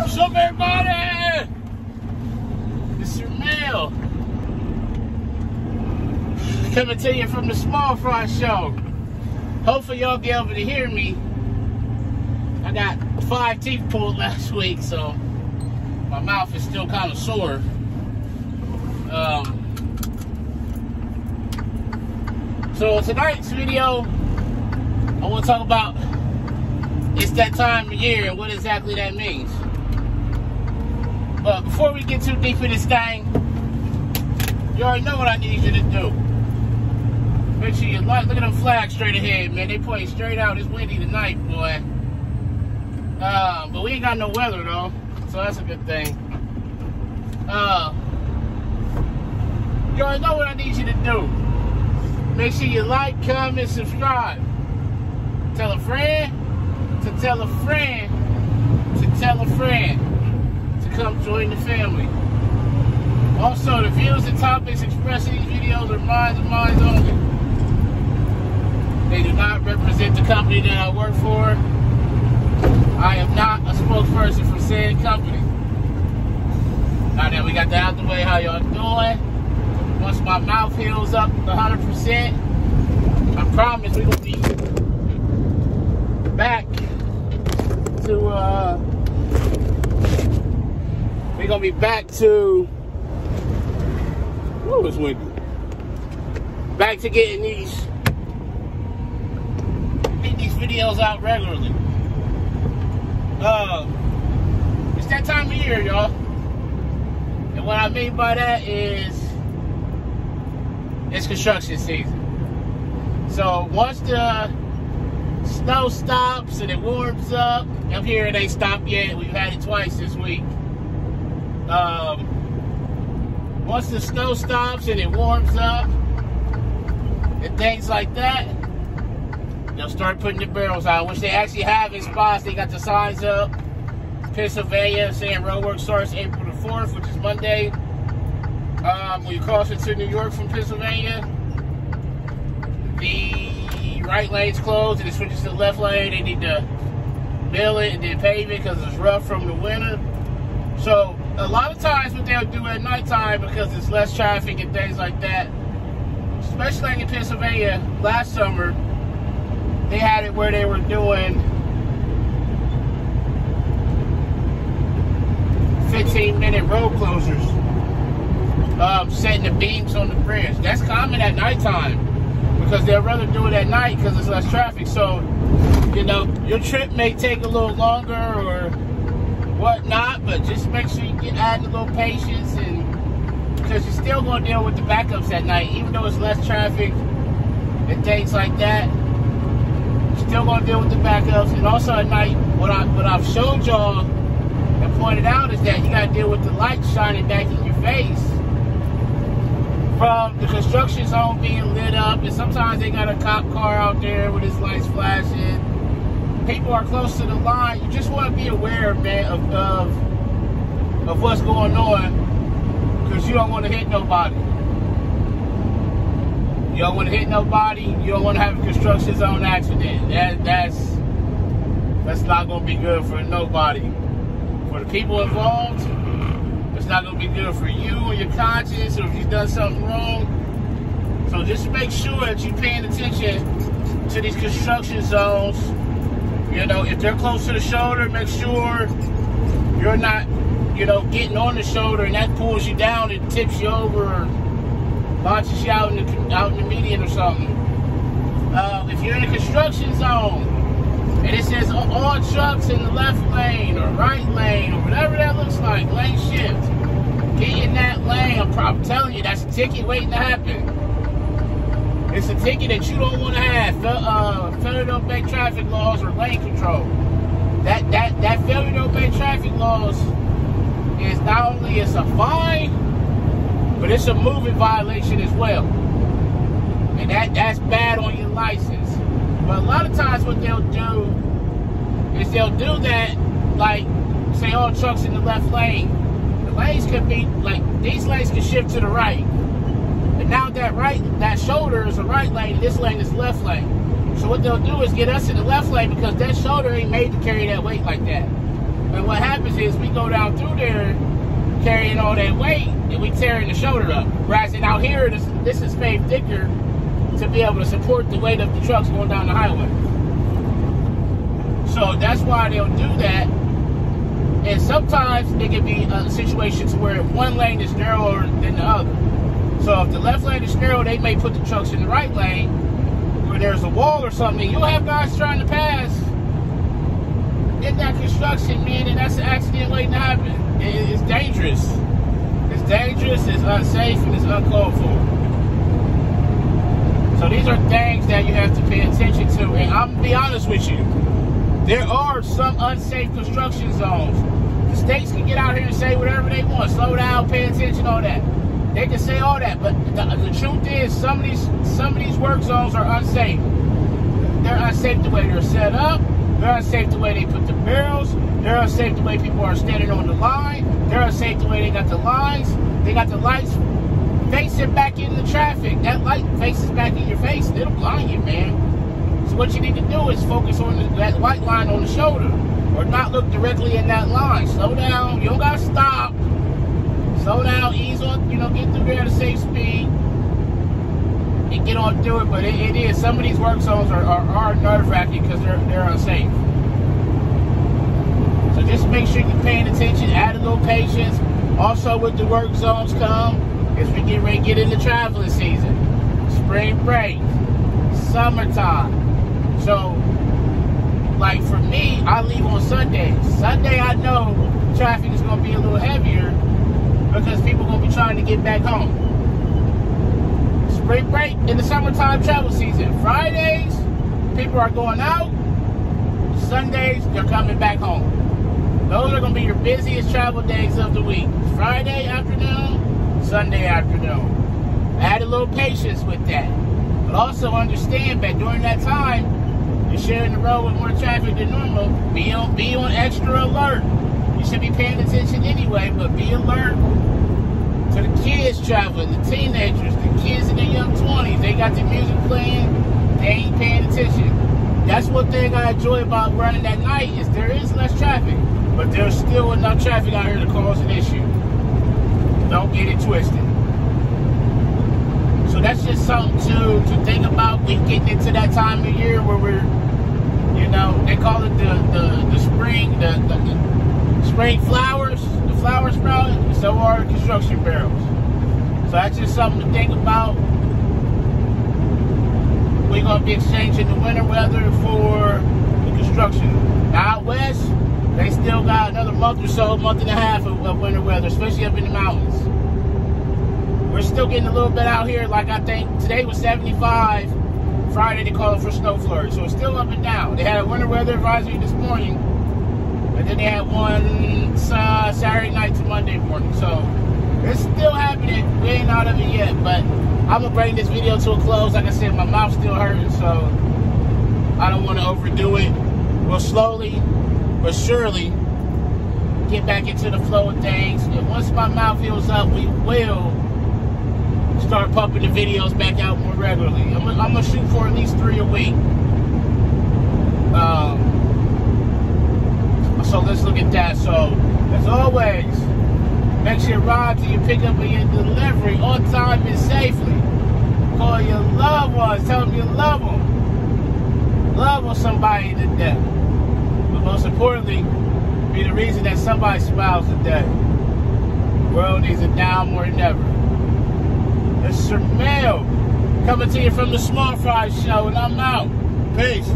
What's up, everybody? This is your mail. Coming to you from the Small Fry Show. Hopefully y'all be able to hear me. I got 5 teeth pulled last week, so my mouth is still kind of sore. So tonight's video, I want to talk about it's that time of year and what exactly that means. But before we get too deep in this thing, you already know what I need you to do. Make sure you like, look at them flags straight ahead, man. They point straight out. It's windy tonight, boy. But we ain't got no weather though, so that's a good thing. You already know what I need you to do. Make sure you like, comment, subscribe. Tell a friend to tell a friend to tell a friend to come join the family. Also, the views and topics expressed in these videos are mine and mine only. They do not represent the company that I work for. I am not a spokesperson for said company. Now that we got that out the way, how y'all doing? Once my mouth heals up 100%, I promise we're gonna be back to whoa, it's windy. Back to getting these videos out regularly. It's that time of year, y'all. And what I mean by that is it's construction season. So once the snow stops and it warms up, up here it ain't stopped yet. We've had it twice this week. Once the snow stops and it warms up and things like that, they'll start putting the barrels out, which they actually have in spots. They got the signs up. Pennsylvania saying roadwork starts April the 4th, which is Monday. When you cross into New York from Pennsylvania, the right lane's closed and it switches to the left lane. They need to mill it and then pave it because it's rough from the winter. So a lot of times what they'll do at nighttime, because there's less traffic and things like that, especially in Pennsylvania last summer, they had it where they were doing 15-minute road closures, setting the beams on the bridge. That's common at nighttime because they'll rather do it at night because there's less traffic. So, you know, your trip may take a little longer or whatnot, but just make sure you get add a little patience, and because you're still going to deal with the backups at night, even though it's less traffic and things like that. Still gonna deal with the backups. And also at night, what I've showed y'all and pointed out is that you gotta deal with the light shining back in your face from the construction zone being lit up, and sometimes they got a cop car out there with his lights flashing. People are close to the line. You just want to be aware, man, of what's going on, because you don't want to hit nobody. You don't want to hit nobody. You don't want to have a construction zone accident. That's not going to be good for nobody. For the people involved, it's not going to be good for you or your conscience, or if you've done something wrong. So just make sure that you're paying attention to these construction zones. You know, if they're close to the shoulder, make sure you're not, you know, getting on the shoulder and that pulls you down and tips you over or launches you out in the median or something. If you're in a construction zone and it says all trucks in the left lane or right lane or whatever that looks like, lane shift, get in that lane. I'm telling you, that's a ticket waiting to happen. It's a ticket that you don't want to have. Failure to obey traffic laws or lane control. That failure to obey traffic laws is not only it's a fine, but it's a moving violation as well. And that's bad on your license. But a lot of times what they'll do is they'll do that, like, say all trucks in the left lane. The lanes could be, like, these lanes can shift to the right. And now that shoulder is a right lane, this lane is left lane. So what they'll do is get us in the left lane because that shoulder ain't made to carry that weight like that. And what happens is we go down through there carrying all that weight and we tearing the shoulder up. Whereas out here, this is made thicker to be able to support the weight of the trucks going down the highway. So that's why they'll do that. And sometimes it can be situations where one lane is narrower than the other. So if the left lane is narrow, they may put the trucks in the right lane where there's a wall or something. You'll have guys trying to pass in that construction, man, and that's an accident waiting to happen. It's dangerous. It's dangerous, it's unsafe, and it's uncalled for. So these are things that you have to pay attention to. And I'm gonna be honest with you, there are some unsafe construction zones. The states can get out here and say whatever they want. Slow down, pay attention, all that. They can say all that, but the truth is some of these work zones are unsafe. They're unsafe the way they're set up. They're unsafe the way they put the barrels. They're unsafe the way people are standing on the line. They're unsafe the way they got the lines. They got the lights facing back into the traffic. That light faces back in your face. It'll blind you, man. So what you need to do is focus on that white line on the shoulder, or not look directly in that line. Slow down. You don't gotta stop. Slow down, ease on, get through there at a safe speed and get on through it. But it is, some of these work zones are nerve-wracking because they're unsafe. So just make sure you're paying attention, add a little patience. Also, with the work zones come, as we get ready to get into traveling season, spring break, summertime. So, like for me, I leave on Sundays. Sunday, I know traffic is going to be a little heavier because people are going to be trying to get back home. Spring break in the summertime travel season. Fridays, people are going out. Sundays, they're coming back home. Those are going to be your busiest travel days of the week. Friday afternoon, Sunday afternoon. Add a little patience with that. But also understand that during that time, you're sharing the road with more traffic than normal. Be on extra alert. You should be paying attention anyway, but be alert to the kids traveling, the teenagers, the kids in their young 20s. They got the music playing, they ain't paying attention. That's one thing I enjoy about running at night is there is less traffic, but there's still enough traffic out here to cause an issue. Don't get it twisted. So that's just something to think about. We getting into that time of year where we're, they call it the spring, the spring flowers, the flower sprouting, so are construction barrels. So that's just something to think about. We're going to be exchanging the winter weather for the construction. Out west, they still got another month or so, month and a half of winter weather, especially up in the mountains. We're still getting a little bit out here, like I think today was 75. Friday they called for snow flurries, so it's still up and down. They had a winter weather advisory this morning, and then they had one Saturday night to Monday morning. So it's still happening. We ain't out of it yet, but I'm gonna bring this video to a close. Like I said, my mouth's still hurting, so I don't want to overdo it. We'll slowly but surely get back into the flow of things, and once my mouth heals up, we will start pumping the videos back out more regularly. I'm gonna shoot for at least 3 a week. So let's look at that. So as always, make sure you ride till you pick up and your delivery on time and safely. Call your loved ones, tell them you love them. Love on somebody today. But most importantly, be the reason that somebody smiles today. The world needs it now more than ever. It's Sir Mel coming to you from the Small Fry Show, and I'm out. Peace.